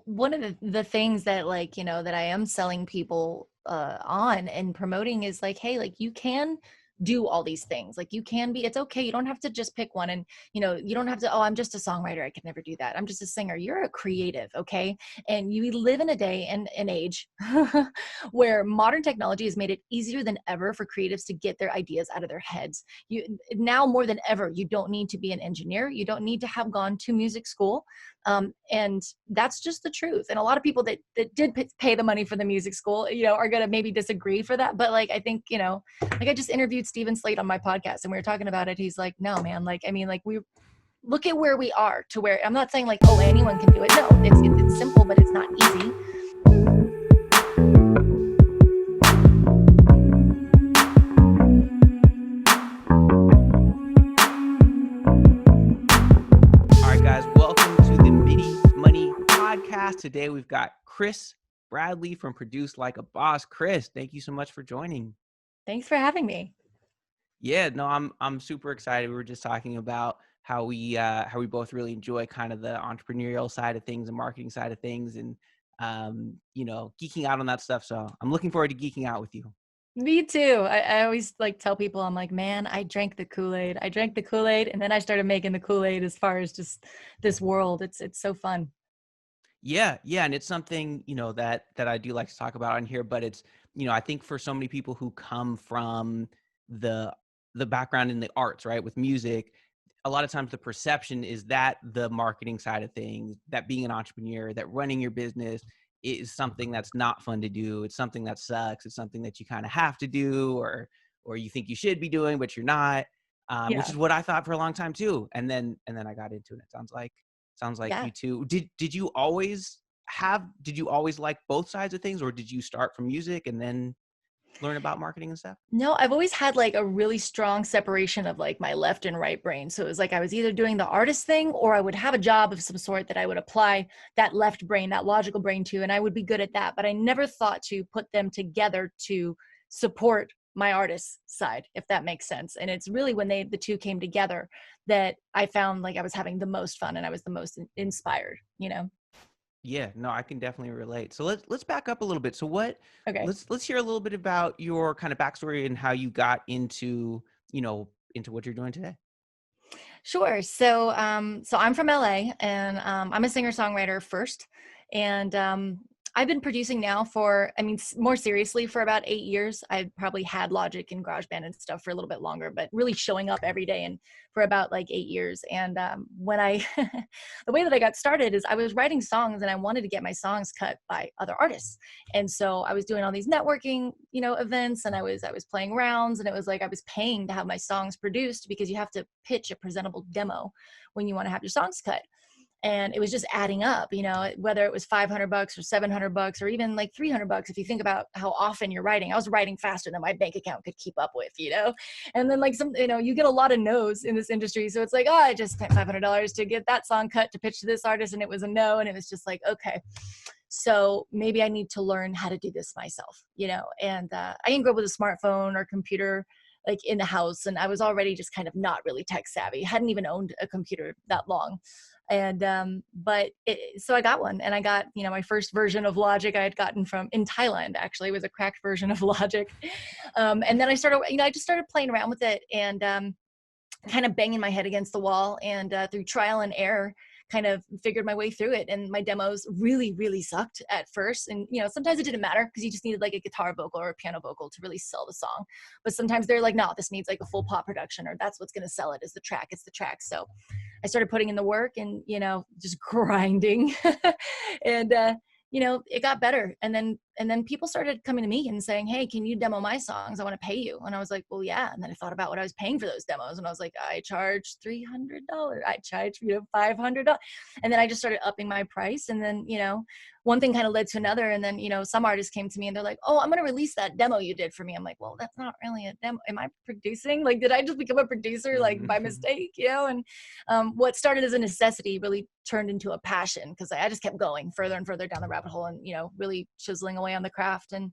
one of the things that like, that I am selling people on and promoting is like, hey, like you can do all these things. Like you can be, it's okay. You don't have to just pick one. And, you don't have to, oh, I'm just a songwriter. I could never do that. I'm just a singer. You're a creative. Okay. And you live in a day and an age where modern technology has made it easier than ever for creatives to get their ideas out of their heads. You now more than ever, you don't need to be an engineer. You don't need to have gone to music school. And that's just the truth. And a lot of people that did pay the money for the music school, are going to maybe disagree for that. But like, I think, like I just interviewed Steven Slate on my podcast and we were talking about it. He's like, no, man, like, I mean, like we look at where we are to where I'm not saying like, oh, anyone can do it. No, it's simple, but it's not easy. Today we've got Kris Bradley from Produce Like a Boss. Kris, thank you so much for joining. Thanks for having me. Yeah, no, I'm super excited. We were just talking about how we both really enjoy kind of the entrepreneurial side of things and marketing side of things, and geeking out on that stuff. So I'm looking forward to geeking out with you. Me too. I always like tell people, I'm like, man, I drank the Kool-Aid. And then I started making the Kool-Aid as far as just this world. It's so fun. Yeah. And it's something, that I do like to talk about on here, but it's, I think for so many people who come from the background in the arts, right, with music, a lot of times the perception is that the marketing side of things, that being an entrepreneur, that running your business is something that's not fun to do. It's something that sucks. It's something that you kind of have to do, or you think you should be doing, but you're not, which is what I thought for a long time too. And then I got into it. It sounds like you too. Did you always like both sides of things, or did you start from music and then learn about marketing and stuff? No, I've always had like a really strong separation of like my left and right brain. So it was like I was either doing the artist thing or I would have a job of some sort that I would apply that left brain, that logical brain to, and I would be good at that. But I never thought to put them together to support my artist side, if that makes sense. And it's really when the two came together that I found like I was having the most fun and I was the most inspired, Yeah, no, I can definitely relate. So let's back up a little bit. So Okay. let's hear a little bit about your kind of backstory and how you got into what you're doing today. Sure. So I'm from LA and I'm a singer-songwriter first. And I've been producing now more seriously for about 8 years. I've probably had Logic and GarageBand and stuff for a little bit longer, but really showing up every day and for about like 8 years. And when the way that I got started is I was writing songs and I wanted to get my songs cut by other artists. And so I was doing all these networking, events, and I was playing rounds, and it was like I was paying to have my songs produced because you have to pitch a presentable demo when you want to have your songs cut. And it was just adding up, whether it was $500 or $700 or even like $300. If you think about how often you're writing, I was writing faster than my bank account could keep up with, and then like you get a lot of no's in this industry. So it's like, oh, I just spent $500 to get that song cut to pitch to this artist. And it was a no. And it was just like, okay, so maybe I need to learn how to do this myself, and I didn't grow up with a smartphone or computer like in the house. And I was already just kind of not really tech savvy. Hadn't even owned a computer that long. And, so I got one, and I got, my first version of Logic I had gotten in Thailand, actually. It was a cracked version of Logic. And then I started, I just started playing around with it and, kind of banging my head against the wall, and, through trial and error, kind of figured my way through it. And my demos really, really sucked at first. And, sometimes it didn't matter because you just needed like a guitar vocal or a piano vocal to really sell the song. But sometimes they're like, no, this needs like a full pop production, or that's what's going to sell it is the track. It's the track. So I started putting in the work and, just grinding and, it got better. And then people started coming to me and saying, hey, can you demo my songs? I want to pay you. And I was like, well, yeah. And then I thought about what I was paying for those demos. And I was like, I charge $300. I charge, $500. And then I just started upping my price. And then, one thing kind of led to another. And then, some artists came to me and they're like, oh, I'm going to release that demo you did for me. I'm like, well, that's not really a demo. Am I producing? Like, did I just become a producer like by mistake? And what started as a necessity really turned into a passion because I just kept going further and further down the rabbit hole and, really chiseling away on the craft. And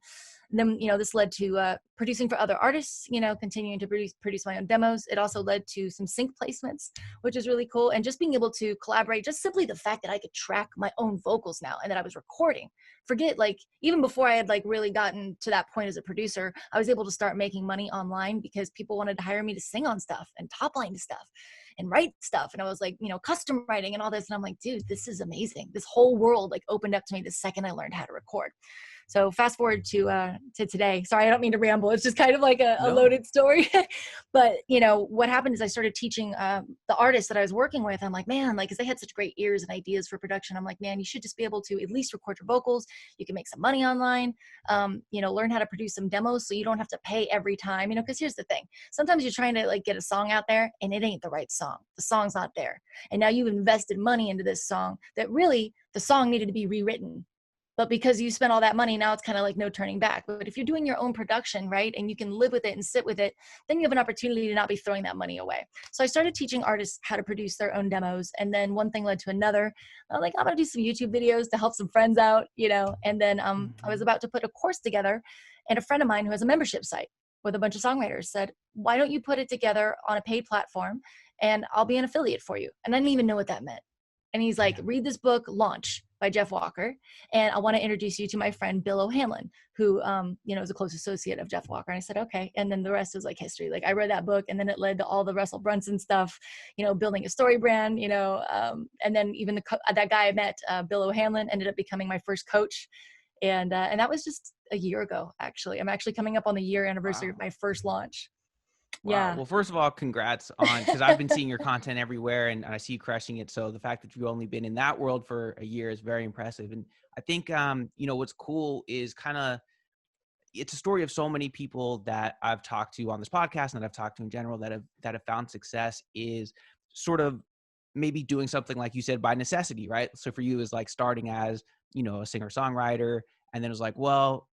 then, this led to producing for other artists, continuing to produce my own demos. It also led to some sync placements, which is really cool. And just being able to collaborate, just simply the fact that I could track my own vocals now and that I was recording. Forget, like, even before I had like really gotten to that point as a producer, I was able to start making money online because people wanted to hire me to sing on stuff and top line to stuff and write stuff. And I was like, custom writing and all this. And I'm like, dude, this is amazing. This whole world like opened up to me the second I learned how to record. So fast forward to today. Sorry, I don't mean to ramble. It's just kind of like a loaded story. But, what happened is I started teaching the artists that I was working with. I'm like, man, like, because they had such great ears and ideas for production. I'm like, man, you should just be able to at least record your vocals. You can make some money online, learn how to produce some demos so you don't have to pay every time, because here's the thing. Sometimes you're trying to like get a song out there and it ain't the right song. The song's not there. And now you've invested money into this song that really the song needed to be rewritten. But because you spent all that money, now it's kind of like no turning back. But if you're doing your own production, right, and you can live with it and sit with it, then you have an opportunity to not be throwing that money away. So I started teaching artists how to produce their own demos. And then one thing led to another. I'm like, I'm going to do some YouTube videos to help some friends out, And then I was about to put a course together. And a friend of mine who has a membership site with a bunch of songwriters said, why don't you put it together on a paid platform and I'll be an affiliate for you? And I didn't even know what that meant. And he's like, read this book, Launch, by Jeff Walker. And I want to introduce you to my friend, Bill O'Hanlon, who, is a close associate of Jeff Walker. And I said, okay. And then the rest is like history. Like I read that book and then it led to all the Russell Brunson stuff, building a story brand, and then even that guy I met, Bill O'Hanlon, ended up becoming my first coach. And that was just a year ago, actually. I'm actually coming up on the year anniversary of my first launch. Wow. Yeah. Well, first of all, congrats on, because I've been seeing your content everywhere and I see you crushing it. So the fact that you've only been in that world for a year is very impressive. And I think, what's cool is it's a story of so many people that I've talked to on this podcast and that I've talked to in general that have found success is sort of maybe doing something like you said by necessity, right? So for you is like starting as, a singer songwriter, and then it was like, well,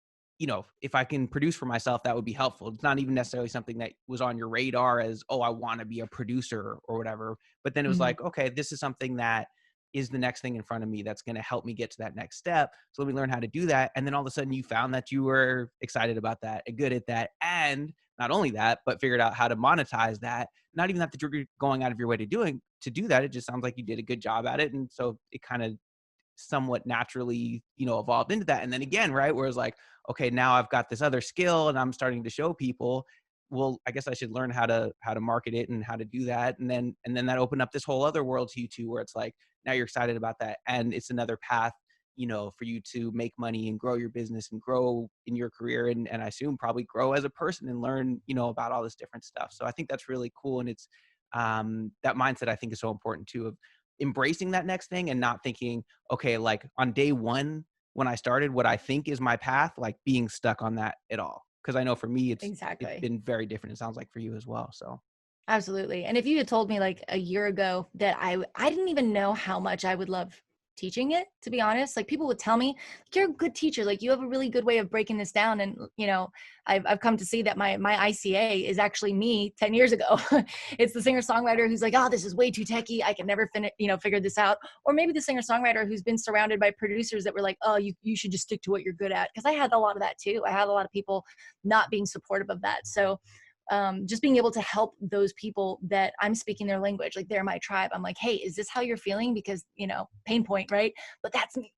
if I can produce for myself, that would be helpful. It's not even necessarily something that was on your radar as, oh, I want to be a producer or whatever. But then it was like, okay, this is something that is the next thing in front of me that's going to help me get to that next step. So let me learn how to do that. And then all of a sudden you found that you were excited about that and good at that. And not only that, but figured out how to monetize that. Not even that you're going out of your way to do that. It just sounds like you did a good job at it. And so it kind of somewhat naturally, evolved into that. And then again, right, where it's like, okay, now I've got this other skill and I'm starting to show people, well, I guess I should learn how to market it and how to do that. And then that opened up this whole other world to you too, where it's like, now you're excited about that. And it's another path, for you to make money and grow your business and grow in your career. And I assume probably grow as a person and learn, about all this different stuff. So I think that's really cool. And it's that mindset I think is so important too, of embracing that next thing and not thinking, okay, like on day one, when I started, what I think is my path, like being stuck on that at all. Cause I know for me, it's been very different. It sounds like for you as well. So. Absolutely. And if you had told me like a year ago that I didn't even know how much I would love teaching it, to be honest, like people would tell me, you're a good teacher. Like you have a really good way of breaking this down. And, I've come to see that my ICA is actually me 10 years ago. It's the singer songwriter who's like, oh, this is way too techie. I can never figure this out. Or maybe the singer songwriter who's been surrounded by producers that were like, oh, you should just stick to what you're good at. Cause I had a lot of that too. I had a lot of people not being supportive of that. So just being able to help those people that I'm speaking their language, like they're my tribe. I'm like, hey, is this how you're feeling? Because, pain point, right? But that's me,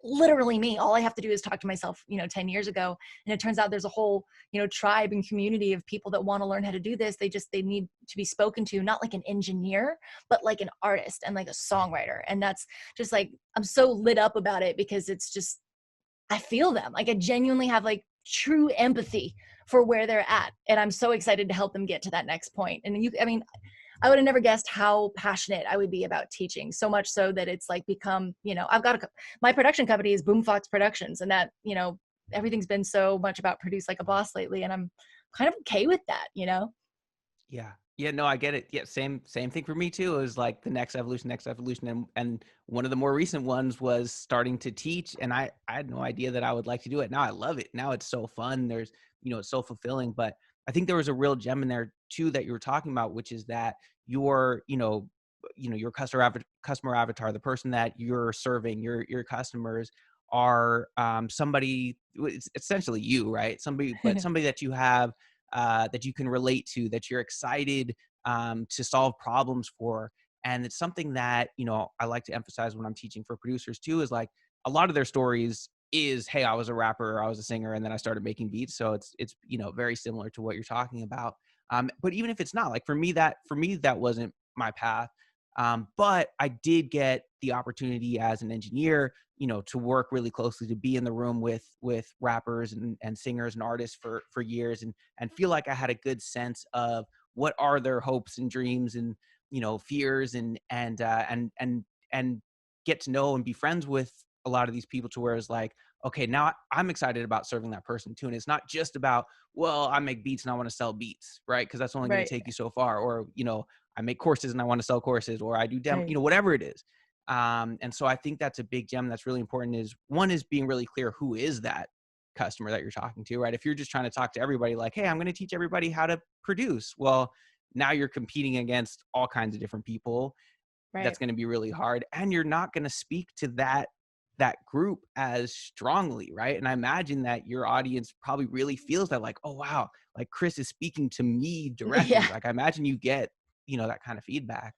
literally me. All I have to do is talk to myself, 10 years ago. And it turns out there's a whole, tribe and community of people that want to learn how to do this. They need to be spoken to, not like an engineer, but like an artist and like a songwriter. And that's just like, I'm so lit up about it because it's just, I feel them. Like I genuinely have like true empathy for where they're at. And I'm so excited to help them get to that next point. And I would have never guessed how passionate I would be about teaching, so much so that it's like become, I've got my production company is Boomfox Productions, and that, everything's been so much about produce like a boss lately. And I'm kind of okay with that, Yeah. Yeah, no, I get it. Yeah, same thing for me too. It was like the next evolution. And one of the more recent ones was starting to teach. And I had no idea that I would like to do it. Now I love it. Now it's so fun. There's, it's so fulfilling. But I think there was a real gem in there too that you were talking about, which is that your customer avatar, the person that you're serving, your customers are somebody, it's essentially you, right? Somebody that you have, that you can relate to, that you're excited to solve problems for. And it's something that, I like to emphasize when I'm teaching for producers too, is like a lot of their stories is, hey, I was a rapper, or I was a singer, and then I started making beats. So it's very similar to what you're talking about. But even if it's not, like for me that wasn't my path. But I did get the opportunity as an engineer, to work really closely, to be in the room with rappers and singers and artists for years, and feel like I had a good sense of what are their hopes and dreams and fears, and get to know and be friends with a lot of these people, to where it's like, okay, now I'm excited about serving that person too. And it's not just about, well, I make beats and I want to sell beats, right? Because that's only going to Right. take you so far. Or, I make courses and I want to sell courses, or I do demo, Right. whatever it is. And so I think that's a big gem that's really important. Is one is being really clear, who is that customer that you're talking to, right? If you're just trying to talk to everybody like, hey, I'm going to teach everybody how to produce. Well, now you're competing against all kinds of different people. Right. That's going to be really hard. And you're not going to speak to that group as strongly, right? And I imagine that your audience probably really feels that, like, oh wow, like Kris is speaking to me directly. Yeah. Like I imagine you get, that kind of feedback.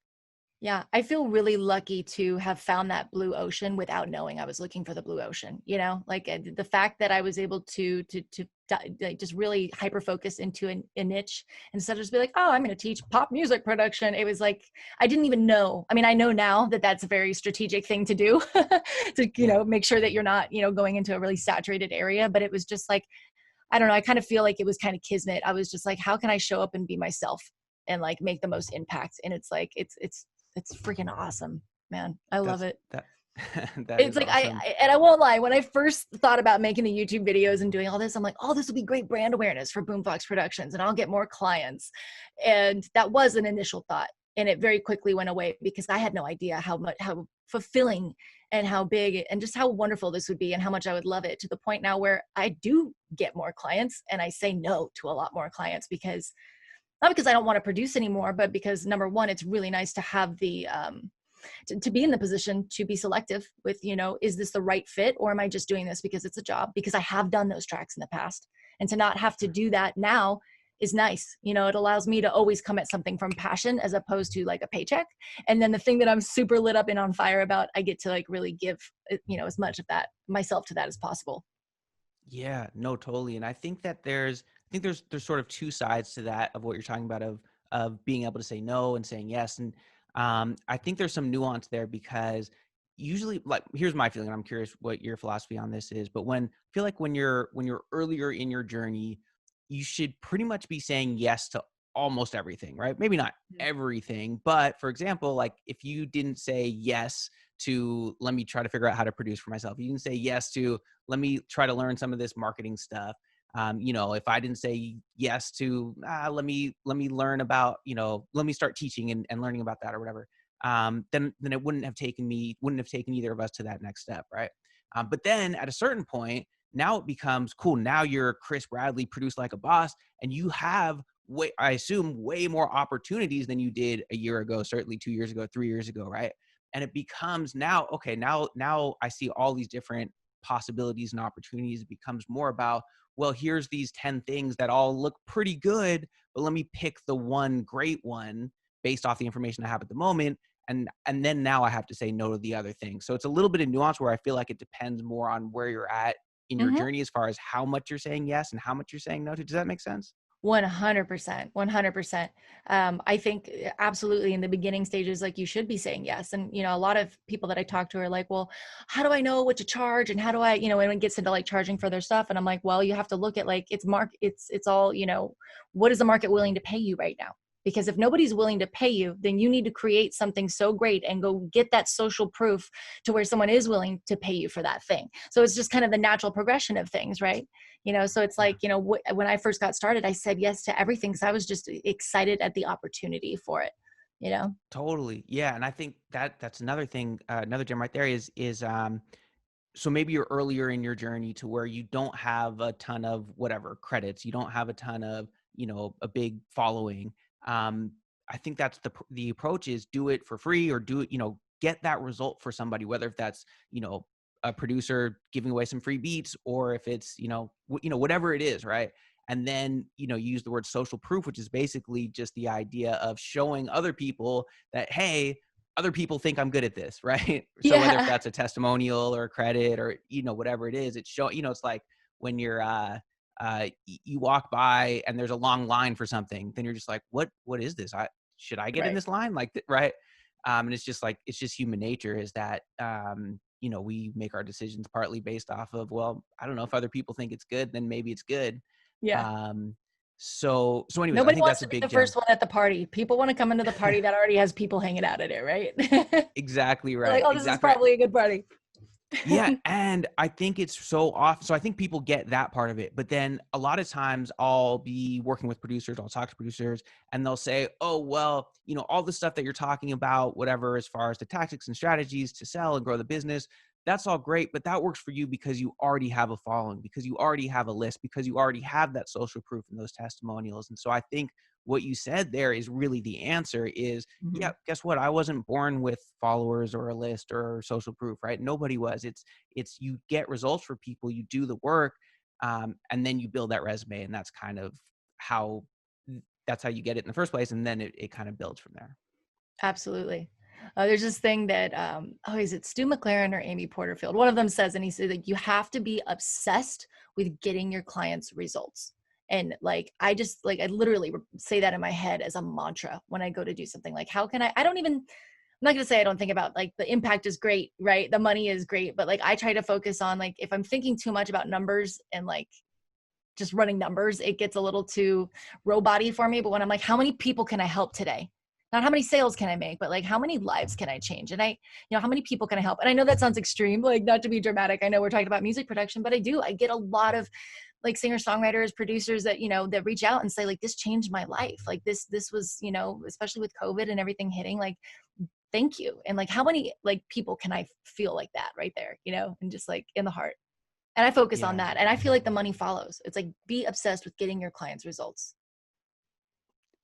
Yeah, I feel really lucky to have found that blue ocean without knowing I was looking for the blue ocean, like the fact that I was able like, just really hyper focus into a niche instead of just be like, oh, I'm going to teach pop music production. It was like, I didn't even know. I mean, I know now that that's a very strategic thing to do to, Yeah. make sure that you're not, going into a really saturated area. But it was just like, I don't know. I kind of feel like it was kind of kismet. I was just like, how can I show up and be myself and like make the most impact? And it's like, it's freaking awesome, man. I love That's it. that that It's is like awesome. and I won't lie, when I first thought about making the YouTube videos and doing all this, I'm like, oh, this will be great brand awareness for Boombox Productions and I'll get more clients. And that was an initial thought. And it very quickly went away because I had no idea how fulfilling and how big and just how wonderful this would be and how much I would love it, to the point now where I do get more clients and I say no to a lot more clients, because not because I don't want to produce anymore, but because number one, it's really nice to have the to be in the position to be selective with, is this the right fit, or am I just doing this because it's a job? Because I have done those tracks in the past, and to not have to do that now is nice. It allows me to always come at something from passion as opposed to like a paycheck. And then the thing that I'm super lit up and on fire about, I get to like really give, as much of that myself to that as possible. Yeah, no, totally. And I think there's sort of two sides to that, of what you're talking about, of being able to say no and saying yes. And I think there's some nuance there, because usually, like, here's my feeling, and I'm curious what your philosophy on this is. But I feel like when you're earlier in your journey, you should pretty much be saying yes to almost everything, right? Maybe not everything, but for example, like if you didn't say yes to, let me try to figure out how to produce for myself, you didn't say yes to, let me try to learn some of this marketing stuff. If I didn't say yes to, let me learn about, let me start teaching and learning about that or whatever. Then it wouldn't have taken either of us to that next step, right? But then at a certain point, now it becomes cool. Now you're Kris Bradley, Produce Like a Boss, and you have I assume, way more opportunities than you did a year ago, certainly 2 years ago, 3 years ago, right? And it becomes now, okay, now I see all these different possibilities and opportunities. It becomes more about, well, here's these 10 things that all look pretty good, but let me pick the one great one based off the information I have at the moment. And then now I have to say no to the other things. So it's a little bit of nuance, where I feel like it depends more on where you're at in your Mm-hmm. journey, as far as how much you're saying yes and how much you're saying no to. Does that make sense? 100%, 100%. I think absolutely in the beginning stages, like you should be saying yes. And, a lot of people that I talk to are like, well, how do I know what to charge? And how do I, when it gets into like charging for their stuff? And I'm like, well, you have to look at like, it's all, what is the market willing to pay you right now? Because if nobody's willing to pay you, then you need to create something so great and go get that social proof to where someone is willing to pay you for that thing. So it's just kind of the natural progression of things, right? So it's Yeah. like, when I first got started, I said yes to everything because I was just excited at the opportunity for it, you know? Totally. Yeah. And I think that's another thing, another gem right there so maybe you're earlier in your journey, to where you don't have a ton of whatever credits, you don't have a ton of, a big following. Um, I think that's the approach, is do it for free, or do it, get that result for somebody, whether if that's, a producer giving away some free beats, or if it's, whatever it is, right? And then, you use the word social proof, which is basically just the idea of showing other people that, hey, other people think I'm good at this, right? So whether if Yeah. that's a testimonial or a credit or, whatever it is, it's it's like when you walk by and there's a long line for something, then you're just like, what is this? Should I get in Right. this line? Like, right. And it's just human nature is that, we make our decisions partly based off of, well, I don't know, if other people think it's good, then maybe it's good. Yeah. Um, so anyways, I Nobody think wants that's a to be big the jump. first one at the party. People want to come into the party that already has people hanging out at it, right? They're Exactly like, right. oh, this is Exactly right. probably a good party. Yeah, and I think it's so off. So I think people get that part of it, but then a lot of times I'll be working with producers, I'll talk to producers, and they'll say, "Oh, well, all the stuff that you're talking about, whatever, as far as the tactics and strategies to sell and grow the business, that's all great, but that works for you because you already have a following, because you already have a list, because you already have that social proof and those testimonials." And so I think what you said there is really the answer is, yeah, Mhm. guess what? I wasn't born with followers or a list or social proof, right? Nobody was. It's you get results for people, you do the work, and then you build that resume, and that's kind of how you get it in the first place, and then it kind of builds from there. Absolutely. There's this thing that, is it Stu McLaren or Amy Porterfield? One of them says, and he said that you have to be obsessed with getting your clients results. And like, I literally say that in my head as a mantra when I go to do something. Like, how can I don't even, I'm not going to say I don't think about like the impact is great, right? The money is great, but like, I try to focus on like, if I'm thinking too much about numbers and like just running numbers, it gets a little too robot-y for me. But when I'm like, how many people can I help today? Not how many sales can I make, but like how many lives can I change? And how many people can I help? And I know that sounds extreme, like not to be dramatic. I know we're talking about music production, but I get a lot of like singer-songwriters, producers that, that reach out and say like, this changed my life. Like this was, especially with COVID and everything hitting, like, thank you. And like, how many like people can I feel like that right there, and just like in the heart. And I focus on Yeah. that. And I feel like the money follows. It's like, be obsessed with getting your clients results.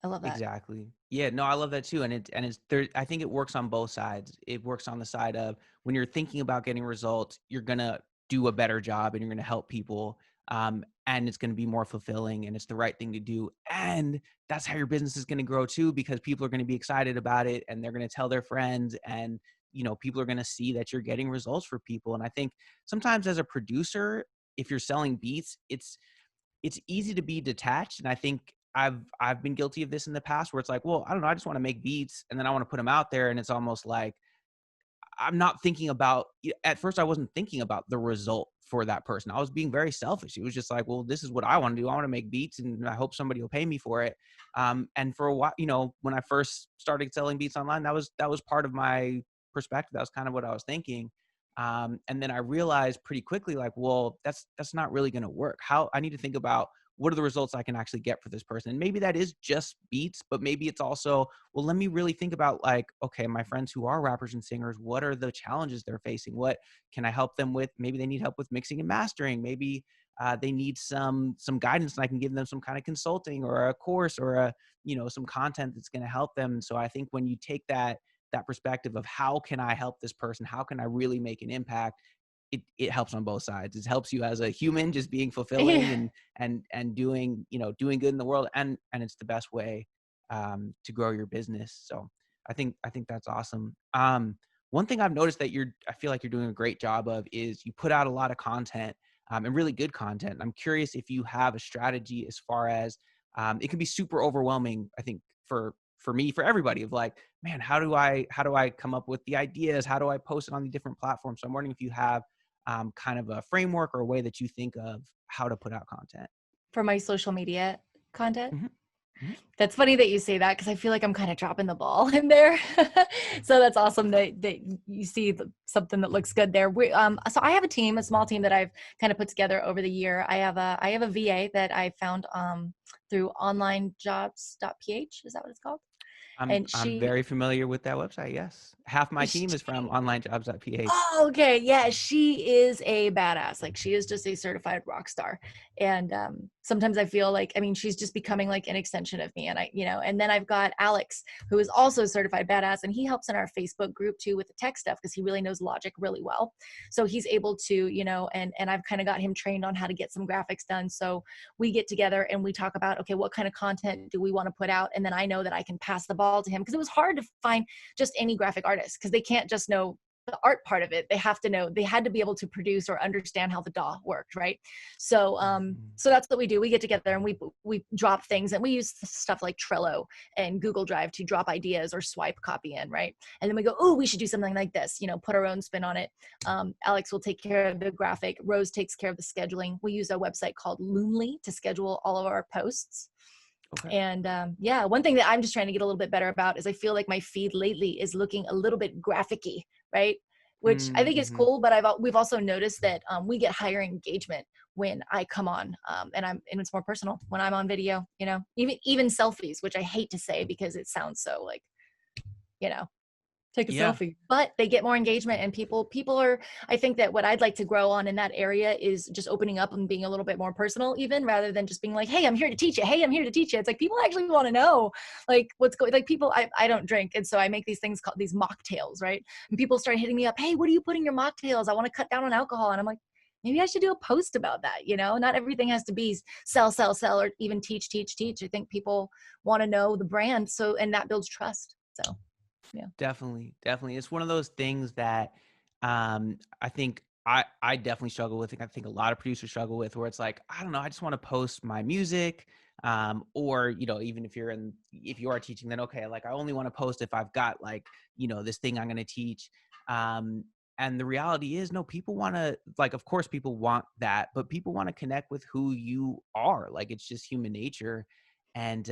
I love that. Exactly. Yeah, no, I love that too. And it's there. I think it works on both sides. It works on the side of when you're thinking about getting results, you're gonna do a better job and you're gonna help people. And it's gonna be more fulfilling and it's the right thing to do. And that's how your business is gonna grow too, because people are gonna be excited about it and they're gonna tell their friends, and people are gonna see that you're getting results for people. And I think sometimes as a producer, if you're selling beats, it's easy to be detached. And I think I've been guilty of this in the past where it's like, well, I don't know, I just want to make beats and then I want to put them out there. And it's almost like I'm not thinking about, at first I wasn't thinking about the result for that person. I was being very selfish. It was just like, well, this is what I want to do. I want to make beats and I hope somebody will pay me for it. And for a while, when I first started selling beats online, that was part of my perspective. That was kind of what I was thinking. And then I realized pretty quickly, like, well, that's not really going to work. How I need to think about what are the results I can actually get for this person. And maybe that is just beats, but maybe it's also, well, let me really think about like, okay, my friends who are rappers and singers, what are the challenges they're facing? What can I help them with? Maybe they need help with mixing and mastering. Maybe they need some guidance and I can give them some kind of consulting or a course or some content that's going to help them. So I think when you take that perspective of how can I help this person? How can I really make an impact? It helps on both sides. It helps you as a human, just being fulfilling Yeah. and doing, doing good in the world. And it's the best way to grow your business. So I think that's awesome. One thing I've noticed that I feel like you're doing a great job of is you put out a lot of content and really good content. I'm curious if you have a strategy as far as it can be super overwhelming, I think, for me, for everybody, of like, man, how do I come up with the ideas? How do I post it on the different platforms? So I'm wondering if you have kind of a framework or a way that you think of how to put out content. For my social media content. Mhm, mhm. That's funny that you say that because I feel like I'm kind of dropping the ball in there. So that's awesome that you see something that looks good there. So I have a small team that I've kind of put together over the year. I have a VA that I found through onlinejobs.ph. Is that what it's called? I'm And I'm she very familiar with that website. Yes. Half my team is from onlinejobs.ph. Oh, okay. Yeah, she is a badass. Like she is just a certified rock star. And sometimes I feel like, I mean, she's just becoming like an extension of me. And and then I've got Alex, who is also a certified badass, and he helps in our Facebook group too with the tech stuff because he really knows Logic really well. So he's able to, and I've kind of got him trained on how to get some graphics done. So we get together and we talk about, okay, what kind of content do we want to put out? And then I know that I can pass the ball to him because it was hard to find just any graphic artist because they can't just know the art part of it. They have to know, they had to be able to produce or understand how the DAW worked, right? So so that's what we do. We get together and we drop things, and we use stuff like Trello and Google Drive to drop ideas or swipe copy in, right? And then we go, oh, we should do something like this, put our own spin on it. Alex will take care of the graphic. Rose takes care of the scheduling. We use a website called Loomly to schedule all of our posts. Okay. And yeah, one thing that I'm just trying to get a little bit better about is I feel like my feed lately is looking a little bit graphic-y, right? Which I think is cool, but we've also noticed that we get higher engagement when I come on, and it's more personal when I'm on video. Even selfies, which I hate to say because it sounds so like, take a Yeah. selfie, but they get more engagement, and people are, I think that what I'd like to grow on in that area is just opening up and being a little bit more personal, even rather than just being like, hey, I'm here to teach you. Hey, I'm here to teach you. It's like, people actually want to know like what's going, like people, I don't drink. And so I make these things called these mocktails, right? And people start hitting me up. Hey, what do you put in your mocktails? I want to cut down on alcohol. And I'm like, maybe I should do a post about that. Not everything has to be sell, or even teach. I think people want to know the brand. So, and that builds trust. So. Yeah. Definitely. It's one of those things that I think I definitely struggle with. I think a lot of producers struggle with, where it's like, I don't know, I just want to post my music. Or, even if you are teaching, then okay, like I only want to post if I've got like, this thing I'm going to teach. And the reality is, no, people want to, like, of course people want that, but people want to connect with who you are. Like, it's just human nature. And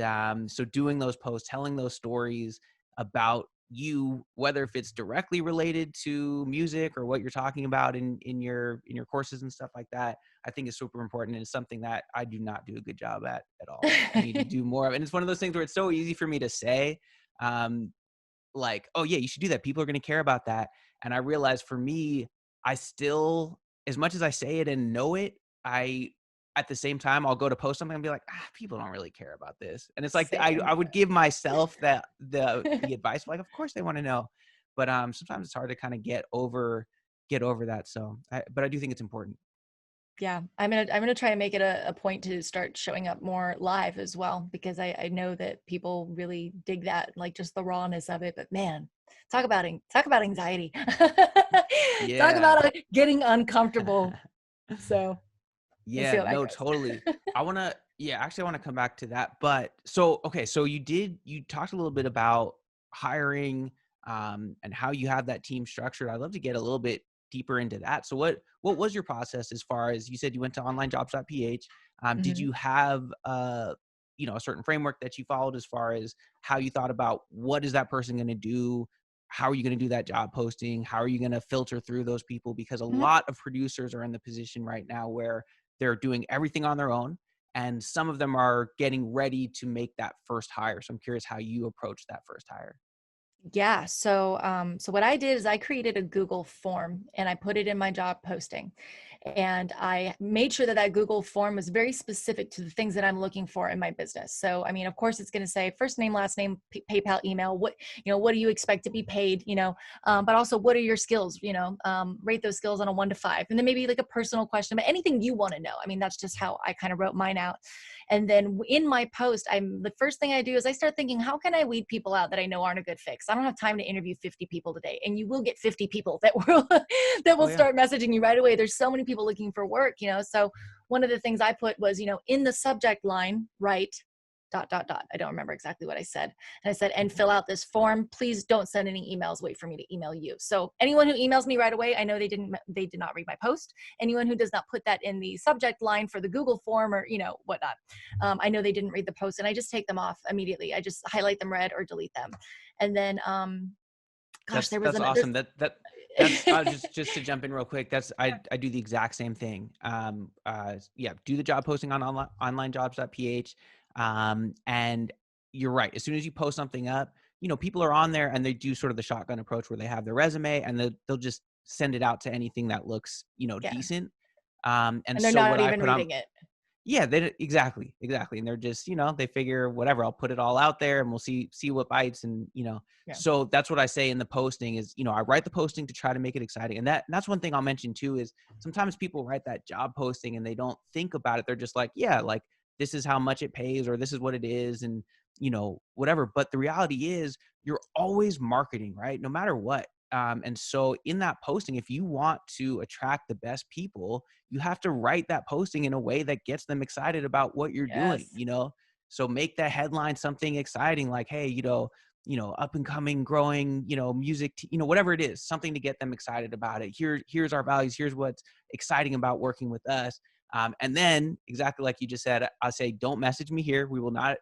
so doing those posts, telling those stories about you, whether if it's directly related to music or what you're talking about in your courses and stuff like that, I think is super important, and it's something that I do not do a good job at all. I need to do more of it. And it's one of those things where it's so easy for me to say, like, oh yeah, you should do that, people are going to care about that. And I realize for me, I still, as much as I say it and know it, I at the same time I'll go to post something and be like, people don't really care about this. And it's like Same. I would give myself that the advice, like, of course they want to know. But sometimes it's hard to kind of get over that. So but I do think it's important. Yeah, I'm gonna try and make it a point to start showing up more live as well, because I know that people really dig that, like just the rawness of it. But man, talk about anxiety. Talk Yeah. about getting uncomfortable. So we'll see Yeah, how that no, totally. goes. Actually I want to come back to that. But so, okay, so you talked a little bit about hiring, and how you have that team structured. I'd love to get a little bit deeper into that. So what was your process, as far as, you said you went to onlinejobs.ph? Did Mhm. you have, a certain framework that you followed, as far as how you thought about what is that person going to do? How are you going to do that job posting? How are you going to filter through those people? Because a Mhm. lot of producers are in the position right now where they're doing everything on their own, and some of them are getting ready to make that first hire. So I'm curious how you approach that first hire. Yeah. So what I did is I created a Google form and I put it in my job posting. And I made sure that that Google form was very specific to the things that I'm looking for in my business. So, I mean, of course, it's going to say first name, last name, PayPal, email. What do you expect to be paid? But also, what are your skills? Rate those skills on a 1 to 5, and then maybe like a personal question, but anything you want to know. I mean, that's just how I kind of wrote mine out. And then in my post, the first thing I do is I start thinking, how can I weed people out that I know aren't a good fit? I don't have time to interview 50 people today. And you will get 50 people that will that Oh will yeah. start messaging you right away. There's so many people looking for work. So one of the things I put was, in the subject line, write ... I don't remember exactly what I said. And I said, and fill out this form. Please don't send any emails. Wait for me to email you. So anyone who emails me right away, I know they did not read my post. Anyone who does not put that in the subject line for the Google form or, whatnot, I know they didn't read the post, and I just take them off immediately. I just highlight them red or delete them. And then, gosh, there was That's another. awesome. That's just to jump in real quick. I do the exact same thing. Do the job posting on onlinejobs.ph. And you're right. As soon as you post something up, people are on there and they do sort of the shotgun approach where they have their resume and they'll just send it out to anything that looks, Yeah. decent. And And they're so not what I even put on, reading it. yeah, exactly. And they're just, they figure whatever, I'll put it all out there and we'll see what bites. And, Yeah. so that's what I say in the posting is, I write the posting to try to make it exciting. And that's one thing I'll mention too, is sometimes people write that job posting and they don't think about it. They're just like, yeah, like this is how much it pays, or this is what it is. And, whatever. But the reality is you're always marketing, right? No matter what. And so in that posting, if you want to attract the best people, you have to write that posting in a way that gets them excited about what you're doing, Yes. So make that headline something exciting, like, hey, up and coming, growing, music, whatever it is, something to get them excited about it. Here's our values. Here's what's exciting about working with us. And then exactly like you just said, I'll say, don't message me here. We will not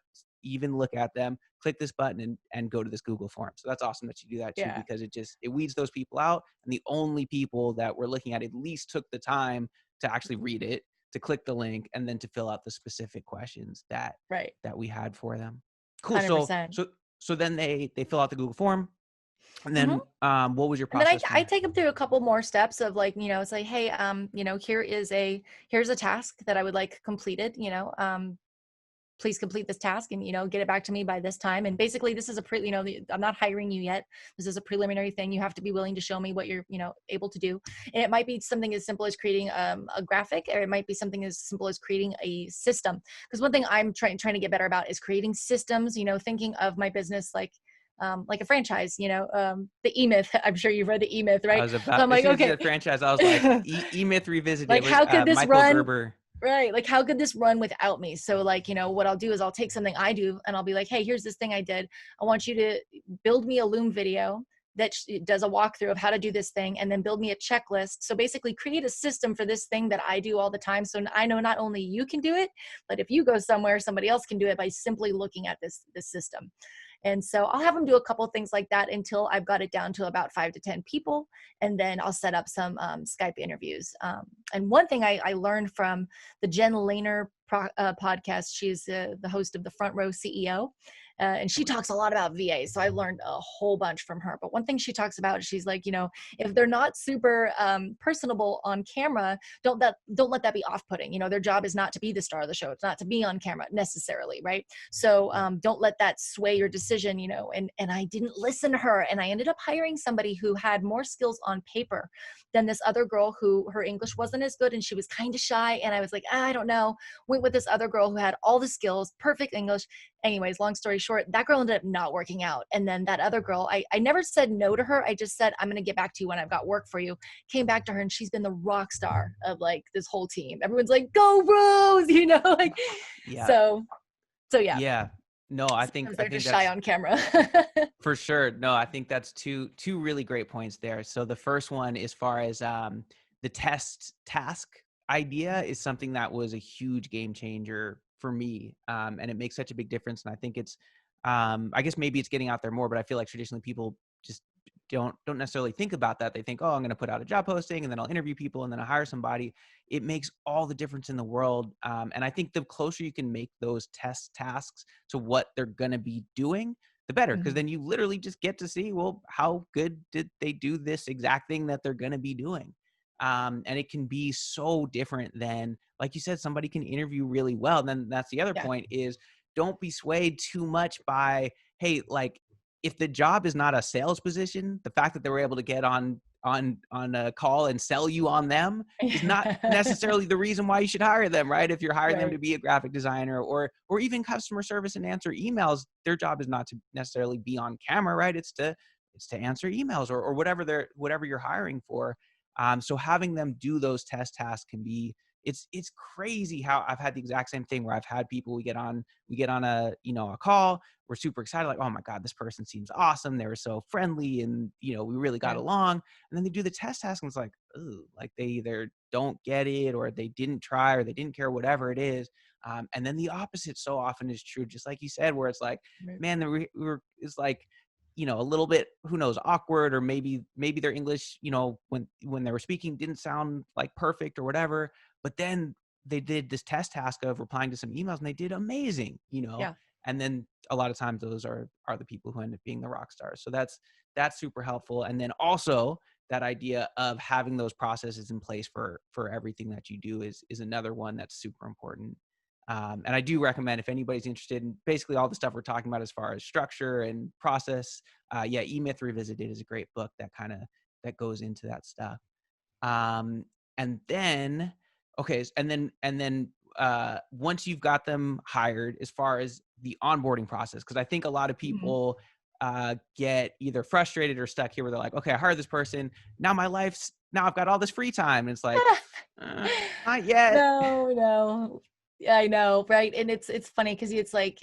even look at them. Click this button and go to this Google form. So that's awesome that you do that too, Yeah. because it weeds those people out. And the only people that we're looking at least took the time to actually read it, to click the link, and then to fill out the specific questions that Right. we had for them. Cool. 100%. So then they fill out the Google form. And Mhm. then what was your And then process I from take them through a couple more steps of like, it's like, hey, here's a task that I would like completed, please complete this task and, get it back to me by this time. And basically this is I'm not hiring you yet. This is a preliminary thing. You have to be willing to show me what you're, able to do. And it might be something as simple as creating a graphic, or it might be something as simple as creating a system. Because one thing I'm trying to get better about is creating systems, thinking of my business like a franchise, the E-Myth. I'm sure you've read the E-Myth, I right? was So about, I'm as like, soon as okay. the franchise, I was like, E-Myth Revisited Like, with how could this Michael run? Gerber. Right. Like, how could this run without me? So like, what I'll do is I'll take something I do and I'll be like, hey, here's this thing I did. I want you to build me a Loom video that does a walkthrough of how to do this thing, and then build me a checklist. So basically create a system for this thing that I do all the time. So I know not only you can do it, but if you go somewhere, somebody else can do it by simply looking at this system. And so I'll have them do a couple of things like that until I've got it down to about 5 to 10 people. And then I'll set up some Skype interviews. And one thing I learned from the Jen Lehner podcast, she's the host of the Front Row CEO. And she talks a lot about VAs. So I learned a whole bunch from her. But one thing she talks about, she's like, if they're not super personable on camera, don't let that be off-putting. Their job is not to be the star of the show. It's not to be on camera necessarily, right? So don't let that sway your decision, and I didn't listen to her. And I ended up hiring somebody who had more skills on paper than this other girl who her English wasn't as good and she was kind of shy. And I was like, I don't know. Went with this other girl who had all the skills, perfect English. Anyways, long story short, that girl ended up not working out. And then that other girl, I never said no to her. I just said, I'm going to get back to you when I've got work for you. Came back to her and she's been the rock star of like this whole team. Everyone's like, go Rose, like, Yeah. So yeah. Yeah. No, I think They're just that's shy on camera. for sure. No, I think that's two really great points there. So the first one, as far as the test task idea, is something that was a huge game changer for me. And it makes such a big difference. And I think it's I guess maybe it's getting out there more, but I feel like traditionally people just don't necessarily think about that. They think, oh, I'm going to put out a job posting and then I'll interview people and then I'll hire somebody. It makes all the difference in the world. And I think the closer you can make those test tasks to what they're going to be doing, the better, because then you literally just get to see, well, how good did they do this exact thing that they're going to be doing? And it can be so different than, like you said, somebody can interview really well. And then that's the other point is, don't be swayed too much by, hey, like, if the job is not a sales position, the fact that they were able to get on a call and sell you on them is not necessarily the reason why you should hire them, right? If you're hiring them to be a graphic designer or even customer service and answer emails, their job is not to necessarily be on camera, right? It's to answer emails or whatever you're hiring for. So having them do those test tasks can be, it's crazy how I've had the exact same thing where I've had people, we get on a, a call. We're super excited. Like, oh my God, this person seems awesome. They were so friendly and, we really got along. And then they do the test task and it's like, ooh, like they either don't get it or they didn't try or they didn't care, whatever it is. And then the opposite so often is true, just like you said, where it's like, man, it's like, a little bit, who knows, awkward, or maybe their English, when they were speaking didn't sound like perfect or whatever. But then they did this test task of replying to some emails and they did amazing, Yeah. And then a lot of times those are the people who end up being the rock stars. So that's super helpful. And then also that idea of having those processes in place for everything that you do is another one that's super important. And I do recommend, if anybody's interested in basically all the stuff we're talking about as far as structure and process, E-Myth Revisited is a great book that goes into that stuff. And then, okay, once you've got them hired, as far as the onboarding process, because I think a lot of people get either frustrated or stuck here where they're like, okay, I hired this person. Now I've got all this free time. And it's like, not yet. No. Yeah, I know, right? And it's funny because it's like,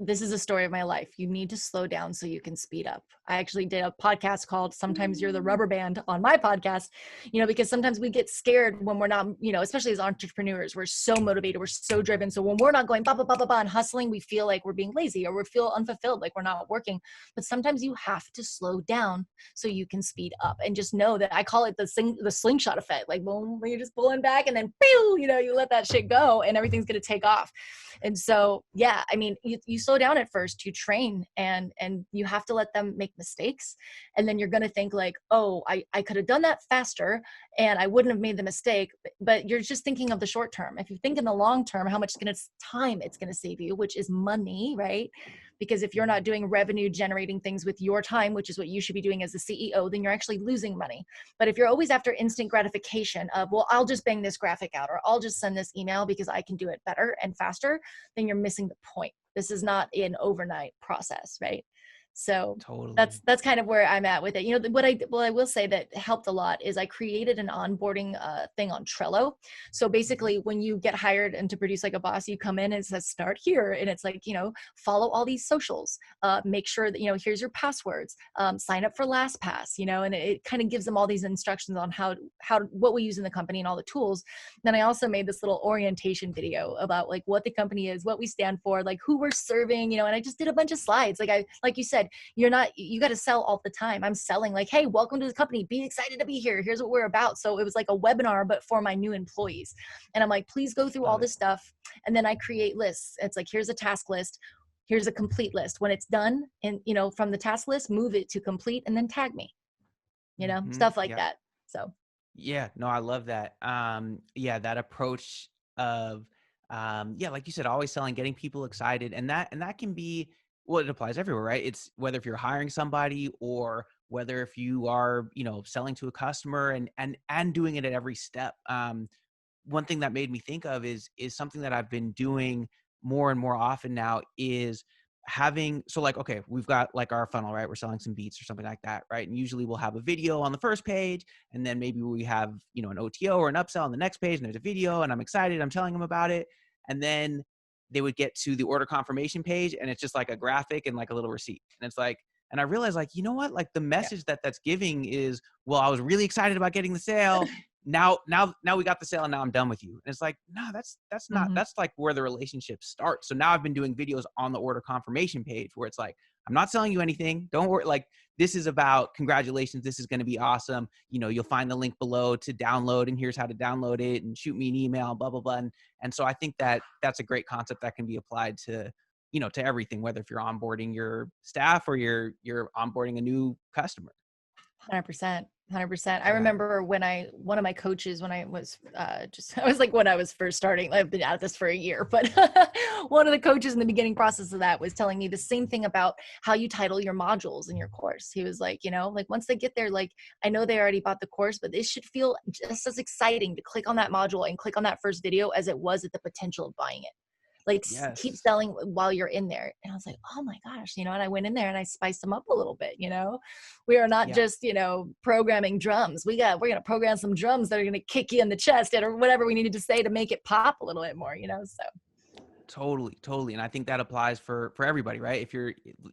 this is a story of my life. You need to slow down so you can speed up. I actually did a podcast called Sometimes You're the Rubber Band on my podcast, because sometimes we get scared when we're not, especially as entrepreneurs, we're so motivated, we're so driven. So when we're not going, ba, ba, ba, ba, ba, and hustling, we feel like we're being lazy or we feel unfulfilled, like we're not working. But sometimes you have to slow down so you can speed up, and just know that I call it the slingshot effect. Like, boom, you're just pulling back and then, pew, you let that shit go and everything's going to take off. And so, yeah, I mean, you slow down at first, you train, and you have to let them make mistakes. And then you're going to think like, oh, I could have done that faster and I wouldn't have made the mistake. But you're just thinking of the short term. If you think in the long term, how much time it's going to save you, which is money, right? Because if you're not doing revenue generating things with your time, which is what you should be doing as the CEO, then you're actually losing money. But if you're always after instant gratification of, well, I'll just bang this graphic out, or I'll just send this email because I can do it better and faster, then you're missing the point. This is not an overnight process, right? So Totally. that's kind of where I'm at with it. What I will say that helped a lot is I created an onboarding thing on Trello. So basically when you get hired and to produce like a boss, you come in and it says start here. And it's like, follow all these socials, make sure that, here's your passwords, sign up for LastPass, and it kind of gives them all these instructions on what we use in the company and all the tools. Then I also made this little orientation video about like what the company is, what we stand for, like who we're serving, and I just did a bunch of slides. Like you said, you got to sell all the time. I'm selling like, hey, welcome to the company. Be excited to be here. Here's what we're about. So it was like a webinar, but for my new employees. And I'm like, please go through all this stuff. And then I create lists. It's like, here's a task list. Here's a complete list. When it's done and, from the task list, move it to complete and then tag me, stuff like that. So. Yeah, no, I love that. That approach of, like you said, always selling, getting people excited. And that can be, well, it applies everywhere, right? It's whether if you're hiring somebody or whether if you are, selling to a customer and doing it at every step. One thing that made me think of is something that I've been doing more and more often now is okay, we've got like our funnel, right? We're selling some beats or something like that, right? And usually we'll have a video on the first page, and then maybe we have, an OTO or an upsell on the next page, and there's a video, and I'm excited, I'm telling them about it. And then they would get to the order confirmation page, and it's just like a graphic and like a little receipt. And it's like, and I realized like, you know what? Like the message that's giving is, well, I was really excited about getting the sale. Now we got the sale and now I'm done with you. And it's like, no, that's not, that's like where the relationship starts. So now I've been doing videos on the order confirmation page where it's like, I'm not selling you anything. Don't worry. Like this is about congratulations. This is going to be awesome. You'll find the link below to download, and here's how to download it, and shoot me an email, blah, blah, blah. And so I think that's a great concept that can be applied to, to everything, whether if you're onboarding your staff or you're onboarding a new customer. 100%. I remember one of my coaches, when I was when I was first starting, I've been at this for a year, but one of the coaches in the beginning process of that was telling me the same thing about how you title your modules in your course. He was like, like once they get there, like, I know they already bought the course, but it should feel just as exciting to click on that module and click on that first video as it was at the potential of buying it. Like keep selling while you're in there. And I was like, oh my gosh, and I went in there and I spiced them up a little bit. We are not just, programming drums. We're going to program some drums that are going to kick you in the chest or whatever we needed to say to make it pop a little bit more, so. Totally. And I think that applies for everybody, right?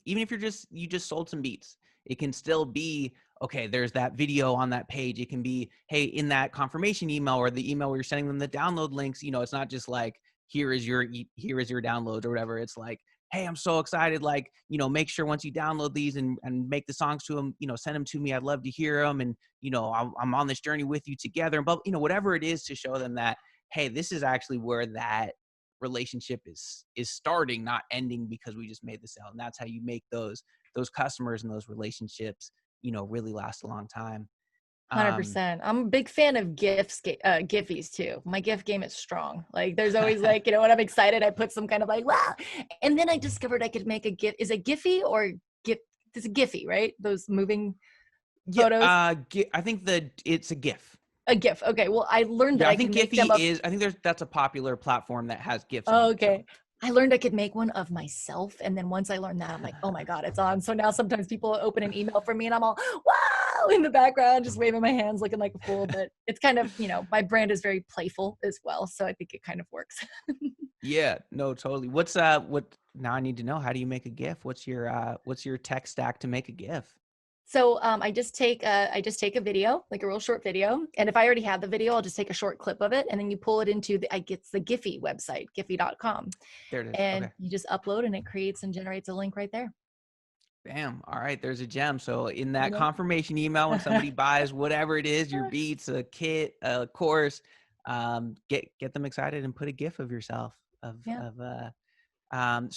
Even if you just sold some beats, it can still be, okay, there's that video on that page. It can be, hey, in that confirmation email or the email where you're sending them the download links, it's not just like, here is your download or whatever. It's like, hey, I'm so excited. Like, make sure once you download these and make the songs to them, send them to me. I'd love to hear them. And, I'm on this journey with you together. But, whatever it is to show them that, hey, this is actually where that relationship is starting, not ending because we just made the sale. And that's how you make those customers and those relationships, really last a long time. 100%. I'm a big fan of Giphies too. My GIF game is strong. Like there's always like, when I'm excited, I put some kind of like, wow. And then I discovered I could make a GIF. Is it Giphy or GIF? It's a Giphy, right? Those moving photos. I think it's a GIF. A GIF. Okay. Well, I learned that Yeah, I I think can make them Giphy I think that's a popular platform that has GIFs on it. okay. I learned I could make one of myself. And then once I learned that, I'm like, oh my God, it's on. So now sometimes people open an email from me and I'm all, wow, in the background, just waving my hands, looking like a fool. But it's kind of, my brand is very playful as well. So I think it kind of works. Yeah, no, totally. What now I need to know, how do you make a GIF? What's your tech stack to make a GIF? So I just take a video, like a real short video. And if I already have the video, I'll just take a short clip of it. And then you pull it into the Giphy website, giphy.com. There it is. And Okay. you just upload and it creates and generates a link right there. Bam. All right. There's a gem. So in that confirmation email, when somebody buys whatever it is, your beats, a kit, a course, get them excited and put a GIF of yourself so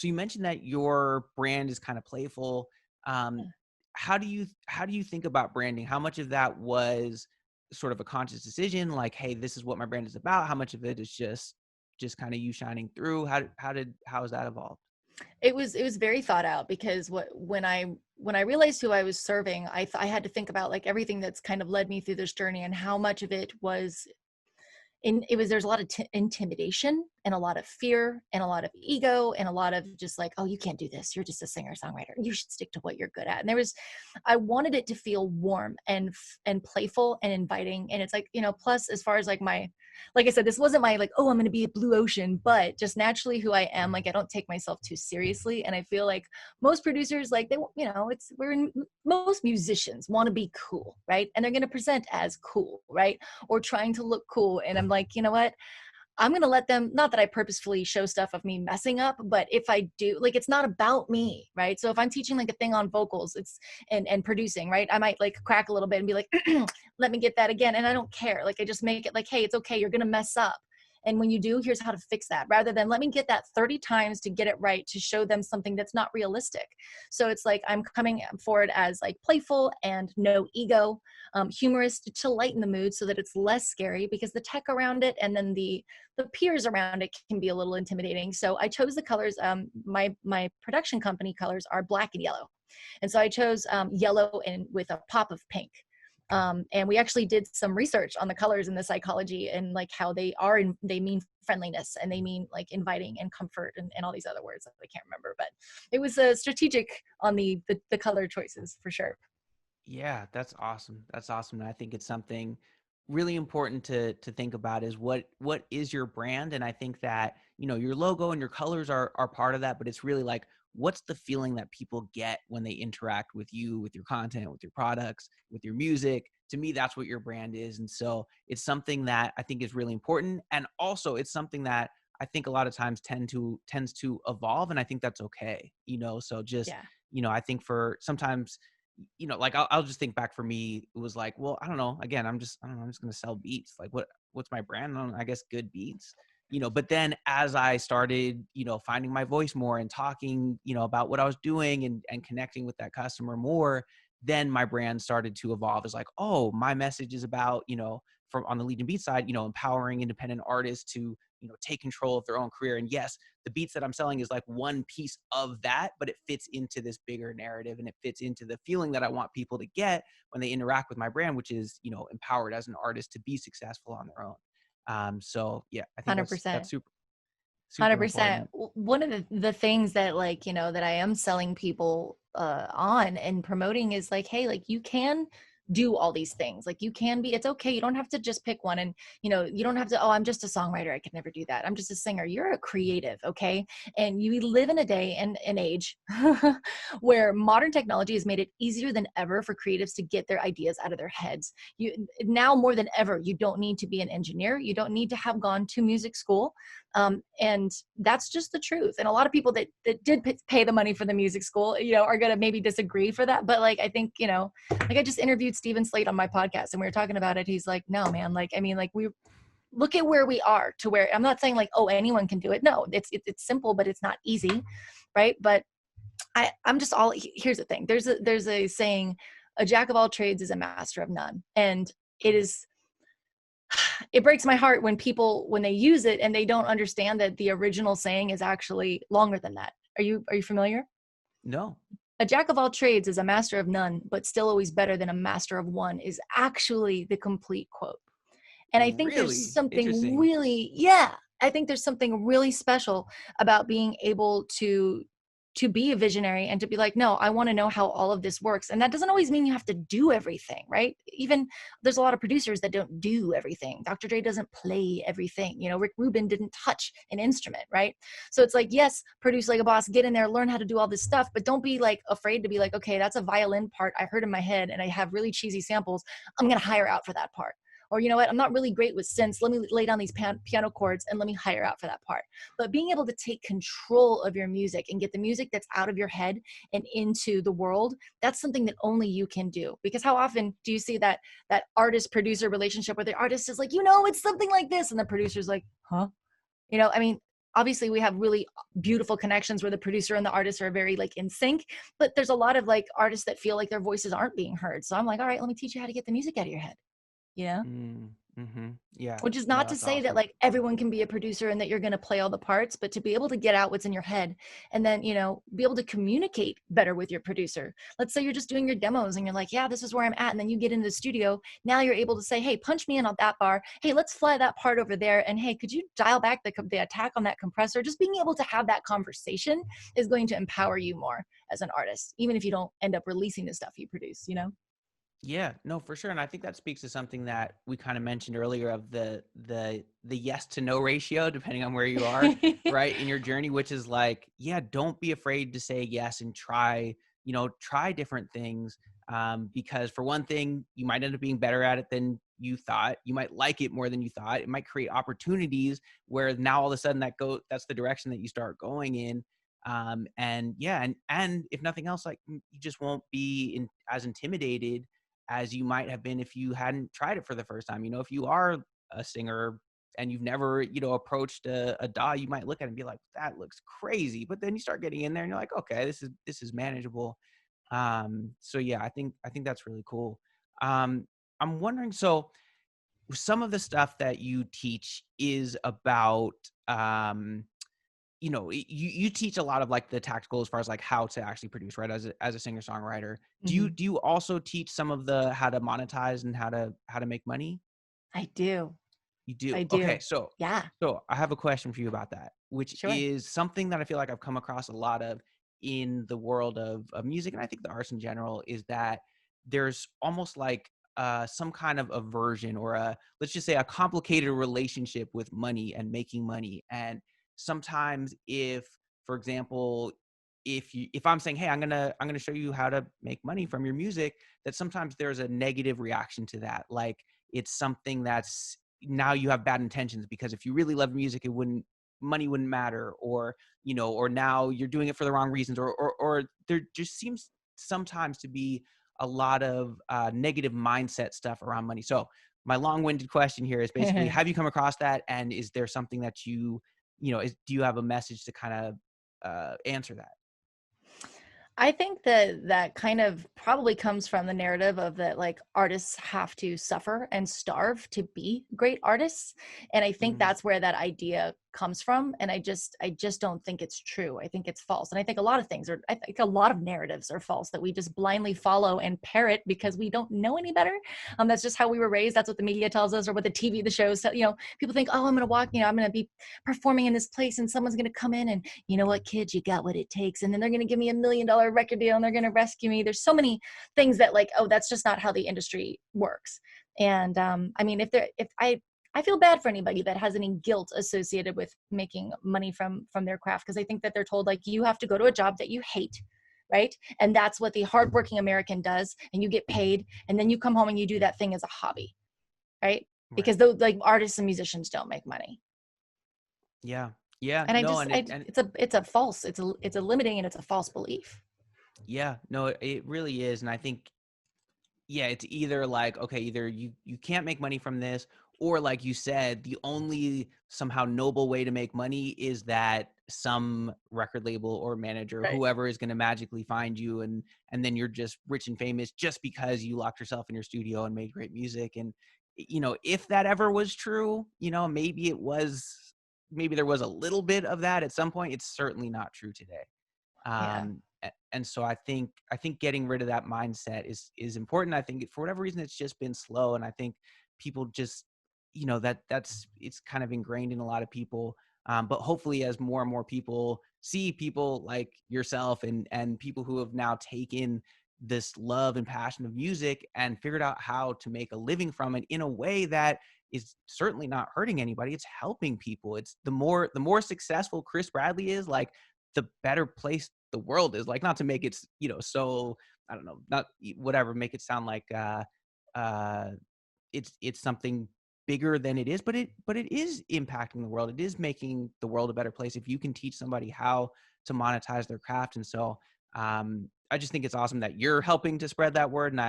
you mentioned that your brand is kind of playful. How do you think about branding? How much of that was sort of a conscious decision? Like, hey, this is what my brand is about. How much of it is just kind of you shining through? How has that evolved? It was very thought out, because when I realized who I was serving, I had to think about like everything that's kind of led me through this journey and how much of it was there's a lot of intimidation and a lot of fear and a lot of ego and a lot of just like, oh, you can't do this. You're just a singer songwriter. You should stick to what you're good at. And I wanted it to feel warm and playful and inviting. And it's like, plus as far as like like I said, this wasn't my like, oh, I'm going to be a blue ocean, but just naturally who I am. Like, I don't take myself too seriously. And I feel like most producers, like most musicians want to be cool, right? And they're going to present as cool, right? Or trying to look cool. And I'm like, you know what? I'm going to let them, not that I purposefully show stuff of me messing up, but if I do, like, it's not about me, right? So if I'm teaching like a thing on vocals, and producing, right? I might like crack a little bit and be like, let me get that again. And I don't care. Like, I just make it like, hey, it's okay. You're going to mess up. And when you do, here's how to fix that, rather than let me get that 30 times to get it right, to show them something that's not realistic. So it's like, I'm coming forward as like playful and no ego, humorous, to lighten the mood so that it's less scary, because the tech around it and then the peers around it can be a little intimidating. So I chose the colors. My production company colors are black and yellow. And so I chose yellow and with a pop of pink. And we actually did some research on the colors and the psychology and like how they mean friendliness, and they mean like inviting and comfort and all these other words that I can't remember, but it was strategic on the color choices for sure. Yeah, that's awesome. That's awesome. And I think it's something really important to think about, is what is your brand? And I think that, your logo and your colors are part of that, but it's really like, what's the feeling that people get when they interact with you, with your content, with your products, with your music? To me, that's what your brand is. And so it's something that I think is really important. And also it's something that I think a lot of times tends to evolve. And I think that's okay. So just, I think for sometimes, like I'll just think back for me, it was like, well, I don't know. Again, I'm just going to sell beats. Like what's my brand? I guess good beats. But then as I started, finding my voice more and talking, about what I was doing and connecting with that customer more, then my brand started to evolve. It's like, oh, my message is about, from on the lead and beat side, empowering independent artists to, take control of their own career. And yes, the beats that I'm selling is like one piece of that, but it fits into this bigger narrative, and it fits into the feeling that I want people to get when they interact with my brand, which is, empowered as an artist to be successful on their own. So yeah, I think 100%. that's super 100%. important. One of the things that like, that I am selling people on and promoting is like, hey, like you can do all these things. Like you can be, it's okay. You don't have to just pick one. And, you don't have to, oh, I'm just a songwriter. I could never do that. I'm just a singer. You're a creative. Okay. And you live in a day and an age where modern technology has made it easier than ever for creatives to get their ideas out of their heads. Now more than ever, you don't need to be an engineer. You don't need to have gone to music school. And that's just the truth. And a lot of people that did pay the money for the music school, are going to maybe disagree for that. But like, I think, like I just interviewed Steven Slate on my podcast and we were talking about it. He's like, no, man, like, I mean, like look at where we are to where, I'm not saying like, oh, anyone can do it. No, it's simple, but it's not easy. Right. But I'm just all, here's the thing. There's a saying, a jack of all trades is a master of none. And it breaks my heart when people, when they use it and they don't understand that the original saying is actually longer than that. Are you familiar? No. A jack of all trades is a master of none, but still always better than a master of one is actually the complete quote. And I think there's Really something interesting. really, yeah, I think there's something really special about being able to be a visionary and to be like, no, I want to know how all of this works. And that doesn't always mean you have to do everything, right? Even there's a lot of producers that don't do everything. Dr. Dre doesn't play everything. You know, Rick Rubin didn't touch an instrument, right? So it's like, yes, produce like a boss, get in there, learn how to do all this stuff, but don't be like afraid to be like, okay, that's a violin part I heard in my head and I have really cheesy samples. I'm going to hire out for that part. Or, you know what, I'm not really great with synths. Let me lay down these piano chords and let me hire out for that part. But being able to take control of your music and get the music that's out of your head and into the world, that's something that only you can do. Because how often do you see that artist-producer relationship where the artist is like, you know, it's something like this. And the producer's like, huh? You know, I mean, obviously we have really beautiful connections where the producer and the artist are very like in sync, but there's a lot of like artists that feel like their voices aren't being heard. So I'm like, all right, let me teach you how to get the music out of your head. You know? Yeah. Which is No, not to that's say that awesome. like everyone can be a producer and that you're going to play all the parts, but to be able to get out what's in your head and then, you know, be able to communicate better with your producer. Let's say you're just doing your demos and you're like, yeah, this is where I'm at. And then you get into the studio. Now you're able to say, hey, punch me in on that bar. Hey, let's fly that part over there. And hey, could you dial back the attack on that compressor? Just being able to have that conversation is going to empower you more as an artist, even if you don't end up releasing the stuff you produce, you know? Yeah, no, for sure. And I think that speaks to something that we kind of mentioned earlier of the yes to no ratio, depending on where you are, right, in your journey, which is like, yeah, don't be afraid to say yes and try, try different things. Because for one thing, you might end up being better at it than you thought. You might like it more than you thought. It might create opportunities where now all of a sudden that's the direction that you start going in. And yeah, and if nothing else, like you just won't be as intimidated as you might have been if you hadn't tried it for the first time. If you are a singer and you've never, approached a DAW, you might look at it and be like, that looks crazy. But then you start getting in there and you're like, okay, this is manageable. So yeah, I think that's really cool. I'm wondering, so some of the stuff that you teach is about, you teach a lot of like the tactical as far as like how to actually produce, right? As a singer songwriter, Mhm. do you also teach some of the how to monetize and how to make money? I do. You do. I Okay, do. so Yeah, so I have a question for you about that, which sure. is something that I feel like I've come across a lot of in the world of music, and I think the arts in general, is that there's almost like some kind of aversion or let's just say a complicated relationship with money and making money. And sometimes if, for example, if I'm saying, hey, I'm gonna show you how to make money from your music, that sometimes there's a negative reaction to that. Like it's something that's, now you have bad intentions, because if you really love music, money wouldn't matter, or now you're doing it for the wrong reasons, or there just seems sometimes to be a lot of negative mindset stuff around money. So my long-winded question here is basically, have you come across that? And is there something that do you have a message to kind of answer that? I think that that kind of probably comes from the narrative of that like artists have to suffer and starve to be great artists. And I think Mm, that's where that idea comes from. And I just don't think it's true. I think it's false. And I think a lot of things are, I think a lot of narratives are false that we just blindly follow and parrot because we don't know any better. That's just how we were raised. That's what the media tells us, or what the TV, the shows tell, people think, oh, I'm going to walk, I'm going to be performing in this place and someone's going to come in and, you know what, kids, you got what it takes. And then they're going to give me $1 million record deal and they're going to rescue me. There's so many things that like, oh, that's just not how the industry works. And I mean, I feel bad for anybody that has any guilt associated with making money from their craft, because I think that they're told like, you have to go to a job that you hate, right? And that's what the hardworking American does, and you get paid, and then you come home and you do that thing as a hobby, right? right. Because those like artists and musicians don't make money. Yeah. Yeah. And No. And it's a limiting and it's a false belief. yeah. No. It really is. And I think, yeah, it's either like, okay, either you can't make money from this, or like you said, the only somehow noble way to make money is that some record label or manager, Right. whoever, is going to magically find you, and then you're just rich and famous just because you locked yourself in your studio and made great music. And if that ever was true, maybe there was a little bit of that at some point. It's certainly not true today. Yeah. And so I think getting rid of that mindset is important. I think for whatever reason it's just been slow, and I think people just it's kind of ingrained in a lot of people. But hopefully, as more and more people see people like yourself and people who have now taken this love and passion of music and figured out how to make a living from it in a way that is certainly not hurting anybody, it's helping people. It's the more successful Kris Bradley is, like, the better place the world is. Like, not to make it so, I don't know, not whatever, make it sound like uh it's something bigger than it is, but it is impacting the world. It is making the world a better place if you can teach somebody how to monetize their craft. And so I just think it's awesome that you're helping to spread that word, and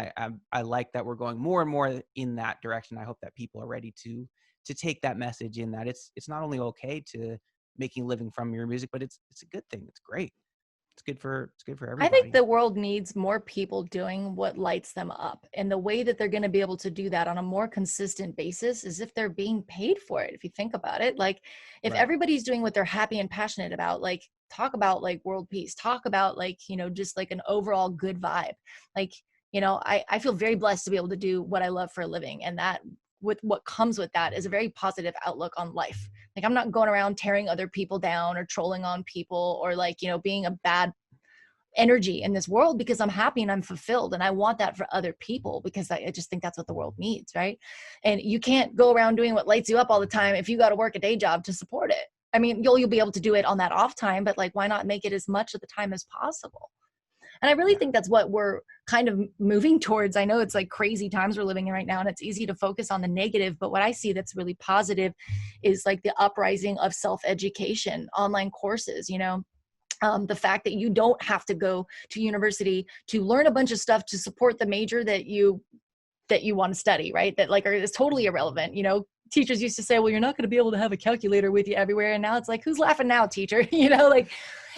I like that we're going more and more in that direction. I hope that people are ready to take that message, in that it's not only okay to making a living from your music, but it's a good thing. It's great. It's good for I think everybody. the world needs more people doing what lights them up. And the way that they're going to be able to do that on a more consistent basis is if they're being paid for it. If you think about it, like, if Right. everybody's doing what they're happy and passionate about, like, talk about like world peace, talk about like, just like an overall good vibe. Like, I feel very blessed to be able to do what I love for a living. And that, with what comes with that, is a very positive outlook on life. Like, I'm not going around tearing other people down or trolling on people, or like, being a bad energy in this world, because I'm happy and I'm fulfilled, and I want that for other people, because I just think that's what the world needs, right? And you can't go around doing what lights you up all the time if you got to work a day job to support it. I mean, you'll be able to do it on that off time, but like, why not make it as much of the time as possible? And I really Yeah. think that's what we're kind of moving towards. I know it's like crazy times we're living in right now, and it's easy to focus on the negative, but what I see that's really positive is like the uprising of self-education, online courses, the fact that you don't have to go to university to learn a bunch of stuff to support the major that you want to study, right? That like is totally irrelevant. Teachers used to say, well, you're not going to be able to have a calculator with you everywhere. And now it's like, who's laughing now, teacher? Like,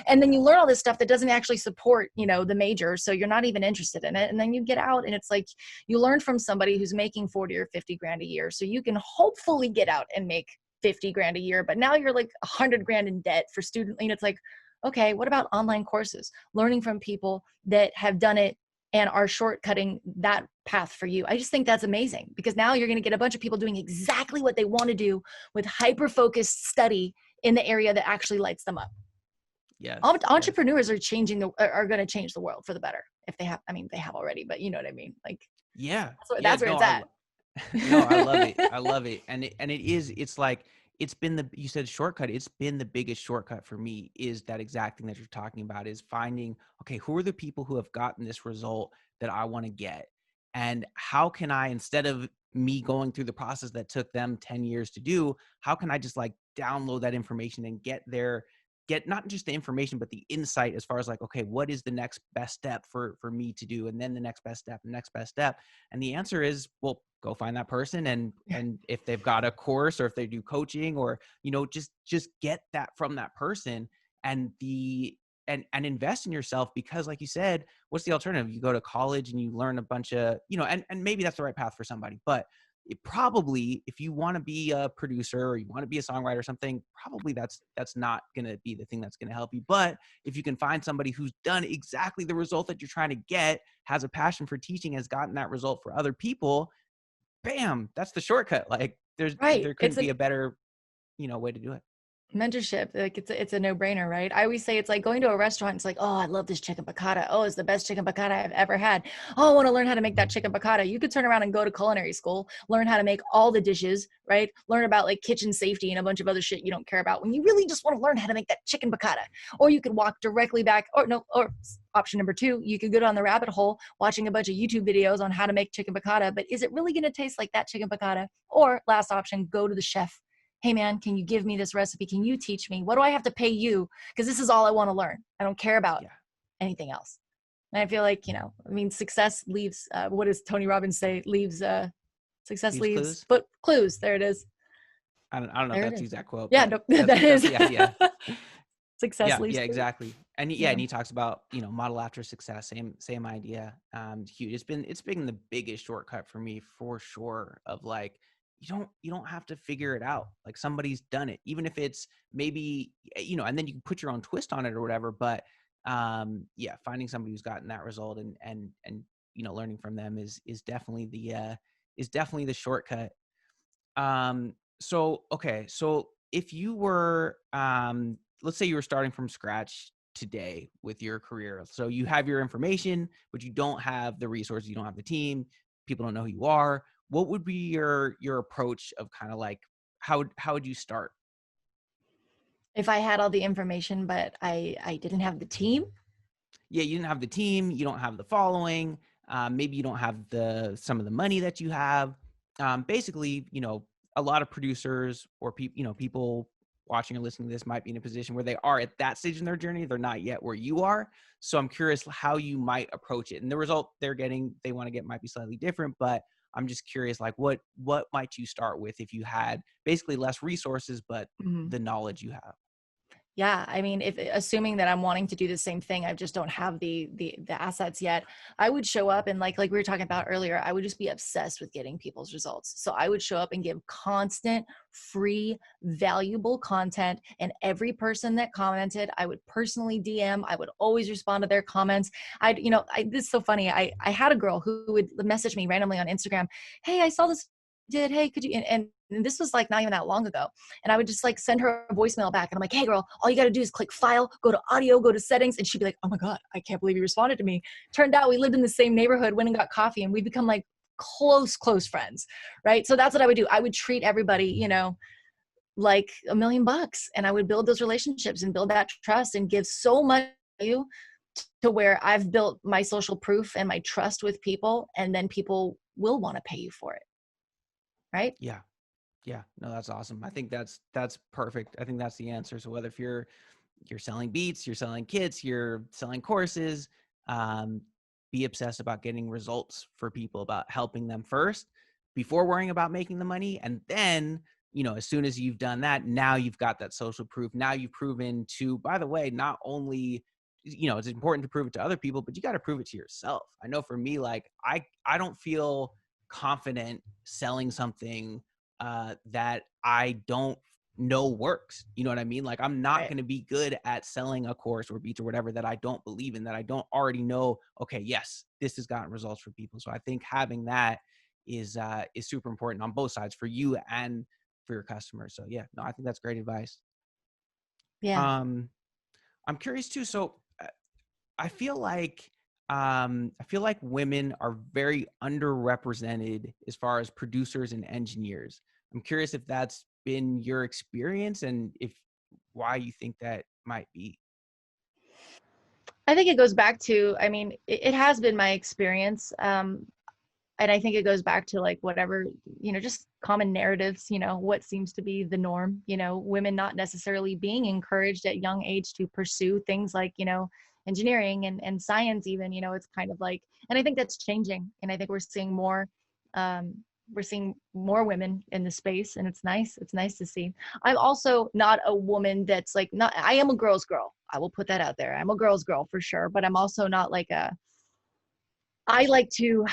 and then you learn all this stuff that doesn't actually support, the major. So you're not even interested in it. And then you get out and it's like, you learn from somebody who's making 40 or 50 grand a year. So you can hopefully get out and make 50 grand a year, but now you're like 100 grand in debt for student. It's like, okay, what about online courses? Learning from people that have done it and are shortcutting that path for you. I just think that's amazing, because now you're going to get a bunch of people doing exactly what they want to do with hyper-focused study in the area that actually lights them up. Yes. Entrepreneurs are going to change the world for the better, if they have. I mean, they have already, but you know what I mean? Like, Yeah. that's where No, it's at. no, I love it. I love it. And it's like, it's been you said shortcut. It's been the biggest shortcut for me, is that exact thing that you're talking about, is finding, okay, who are the people who have gotten this result that I want to get? And how can I, instead of me going through the process that took them 10 years to do, how can I just like download that information and get not just the information, but the insight, as far as like, okay, what is the next best step for me to do? And then the next best step, the next best step. And the answer is, well, go find that person. And if they've got a course, or if they do coaching, or, just get that from that person, and and invest in yourself. Because like you said, what's the alternative? You go to college and you learn a bunch of, and maybe that's the right path for somebody, but it probably, if you want to be a producer or you want to be a songwriter or something, probably that's not going to be the thing that's going to help you. But if you can find somebody who's done exactly the result that you're trying to get, has a passion for teaching, has gotten that result for other people, bam, that's the shortcut. Like, Right. there couldn't be a better, way to do it. Mentorship, like it's a no-brainer, right? I always say it's like going to a restaurant. It's like, oh, I love this chicken piccata. Oh, it's the best chicken piccata I've ever had. Oh, I want to learn how to make that chicken piccata. You could turn around and go to culinary school, learn how to make all the dishes, right? Learn about like kitchen safety and a bunch of other shit you don't care about when you really just want to learn how to make that chicken piccata. Or you could walk directly back, or option number 2, you could go down the rabbit hole watching a bunch of YouTube videos on how to make chicken piccata, but is it really going to taste like that chicken piccata? Or last option, go to the chef. Hey man, can you give me this recipe? Can you teach me? What do I have to pay you? Because this is all I want to learn. I don't care about anything else. And I feel like, success leaves, what does Tony Robbins say? Leaves Success Leaves leaves clues. but clues. There it is. I don't know if There it that's the is. exact quote, Yeah, but no, that's that is. yeah, yeah. Success leaves Yeah, clues. exactly. And yeah, Yeah. and he talks about, model after success, same idea. Huge. It's been the biggest shortcut for me for sure of like you don't have to figure it out. Like somebody's done it. Even if it's maybe and then you can put your own twist on it or whatever, but yeah, finding somebody who's gotten that result and learning from them is definitely the shortcut. So okay, so if you were let's say you were starting from scratch today with your career. So you have your information, but you don't have the resources, you don't have the team, people don't know who you are. What would be your approach of kind of like how would you start? If I had all the information, but I didn't have the team. Yeah, you didn't have the team, you don't have the following, maybe you don't have some of the money that you have. Basically, a lot of producers or people watching or listening to this might be in a position where they are at that stage in their journey. They're not yet where you are. So I'm curious how you might approach it. And the result they want to get might be slightly different, but I'm just curious, like what might you start with if you had basically less resources, but Mhm. the knowledge you have? Yeah, I mean, if assuming that I'm wanting to do the same thing, I just don't have the assets yet. I would show up and like we were talking about earlier, I would just be obsessed with getting people's results. So I would show up and give constant, free, valuable content. And every person that commented, I would personally DM. I would always respond to their comments. This is so funny. I had a girl who would message me randomly on Instagram. Hey, I saw this. Did hey, could you? And this was like not even that long ago. And I would just like send her a voicemail back. And I'm like, hey, girl, all you got to do is click file, go to audio, go to settings. And she'd be like, oh my God, I can't believe you responded to me. Turned out we lived in the same neighborhood, went and got coffee, and we become like close friends. Right. So that's what I would do. I would treat everybody, like $1,000,000. And I would build those relationships and build that trust and give so much value to where I've built my social proof and my trust with people. And then people will want to pay you for it. Right. Yeah. Yeah, no, that's awesome. I think that's perfect. I think that's the answer. So whether if you're selling beats, you're selling kits, you're selling courses, um, be obsessed about getting results for people, about helping them first before worrying about making the money. And then, as soon as you've done that, now you've got that social proof. Now you've proven to, by the way, not only, it's important to prove it to other people, but you got to prove it to yourself. I know for me, like I don't feel confident selling something that I don't know works. You know what I mean? Like I'm not Right. going to be good at selling a course or beats or whatever that I don't believe in, that I don't already know. Okay, yes, this has gotten results for people. So I think having that is super important on both sides for you and for your customers. So yeah, no, I think that's great advice. Yeah. Um, I'm curious too. So I feel like women are very underrepresented as far as producers and engineers. I'm curious if that's been your experience and if why you think that might be. I think it goes back to, I mean, it has been my experience. And I think it goes back to like whatever, just common narratives, what seems to be the norm, women not necessarily being encouraged at young age to pursue things like, engineering and science even, it's kind of like, and I think that's changing. And I think um, we're seeing more women in the space, and it's nice. It's nice to see. I'm also not a woman that's like, not, I am a girl's girl. I will put that out there. I'm a girl's girl for sure, but I'm also not like I like to,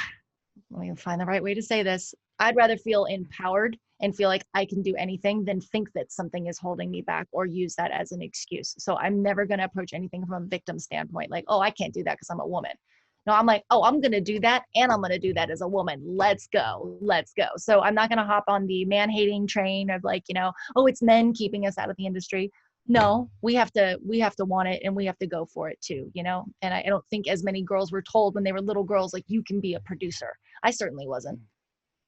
let me find the right way to say this. I'd rather feel empowered and feel like I can do anything than think that something is holding me back or use that as an excuse. So I'm never going to approach anything from a victim standpoint, like, oh, I can't do that because I'm a woman. No, I'm like, oh, I'm going to do that. And I'm going to do that as a woman. Let's go. Let's go. So I'm not going to hop on the man hating train of like, oh, it's men keeping us out of the industry. No, we have to want it, and we have to go for it too, and I don't think as many girls were told when they were little girls, like, you can be a producer. I certainly wasn't.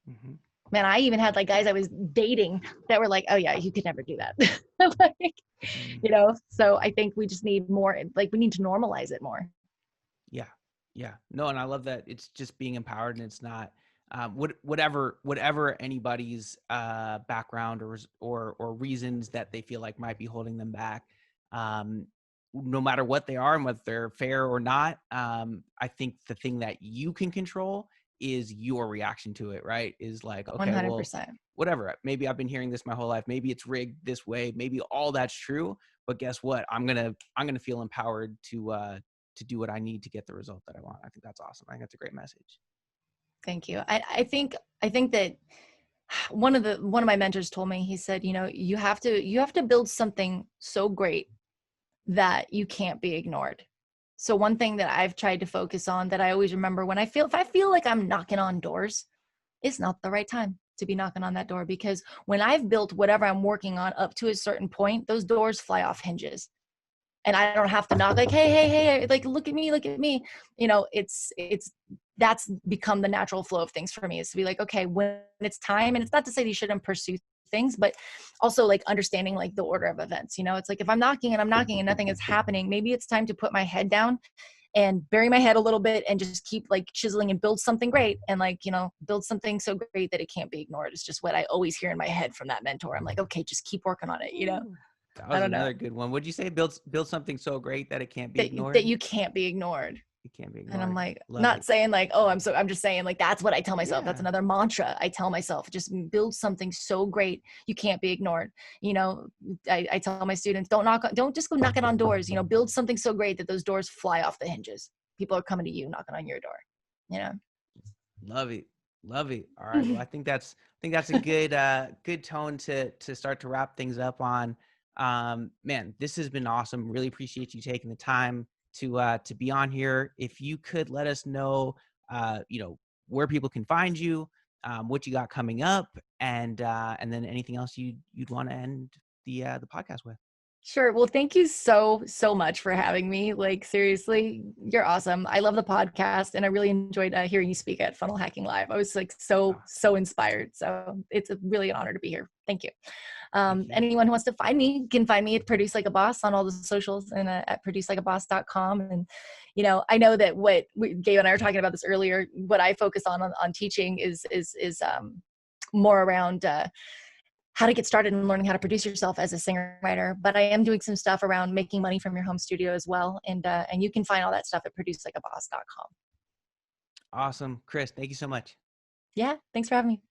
Mm-hmm. Man, I even had like guys I was dating that were like, oh yeah, you could never do that. Like, so I think we just need more, like we need to normalize it more. Yeah. Yeah. No, and I love that it's just being empowered and it's not whatever anybody's background or reasons that they feel like might be holding them back. Um, no matter what they are and whether they're fair or not, I think the thing that you can control is your reaction to it, right? Is like, okay, well, 100%. whatever. Maybe I've been hearing this my whole life. Maybe it's rigged this way. Maybe all that's true. But guess what? I'm gonna feel empowered to do what I need to get the result that I want. I think that's awesome. I think that's a great message. Thank you. I think that one of my mentors told me, he said, you have to build something so great that you can't be ignored. So one thing that I've tried to focus on, that I always remember, if I feel like I'm knocking on doors, it's not the right time to be knocking on that door, because when I've built whatever I'm working on up to a certain point, those doors fly off hinges. And I don't have to knock like, hey, like, look at me. That's become the natural flow of things for me, is to be like, okay, when it's time. And it's not to say that you shouldn't pursue things, but also like understanding like the order of events. It's like, if I'm knocking and nothing is happening, maybe it's time to put my head down and bury my head a little bit and just keep like chiseling and build something great. And like, build something so great that it can't be ignored. It's just what I always hear in my head from that mentor. I'm like, okay, just keep working on it. That I was don't know. another good one. Would you say build something so great that it can't be ignored? That you can't be ignored. It can't be ignored. And I'm like, Love not it. saying like, oh, I'm just saying like, that's what I tell myself. That's Yeah. another mantra I tell myself. Just build something so great you can't be ignored. I tell my students, don't just go knocking on doors. Build something so great that those doors fly off the hinges. People are coming to you, knocking on your door. Love it. Love it. All right. Well, I think that's a good tone to start to wrap things up on. Man, this has been awesome. Really appreciate you taking the time to be on here. If you could let us know, where people can find you, what you got coming up, and then anything else you'd want to end the podcast with. Sure. Well, thank you so much for having me. Like, seriously, you're awesome. I love the podcast, and I really enjoyed hearing you speak at Funnel Hacking Live. I was like so inspired. So it's really an honor to be here. Thank you. Anyone who wants to find me can find me at Produce Like a Boss on all the socials, and at producelikeaboss.com. And, I know that what Gabe and I were talking about this earlier, what I focus on teaching is more around how to get started and learning how to produce yourself as a singer-writer. But I am doing some stuff around making money from your home studio as well. And you can find all that stuff at producelikeaboss.com. Awesome. Kris, thank you so much. Yeah. Thanks for having me.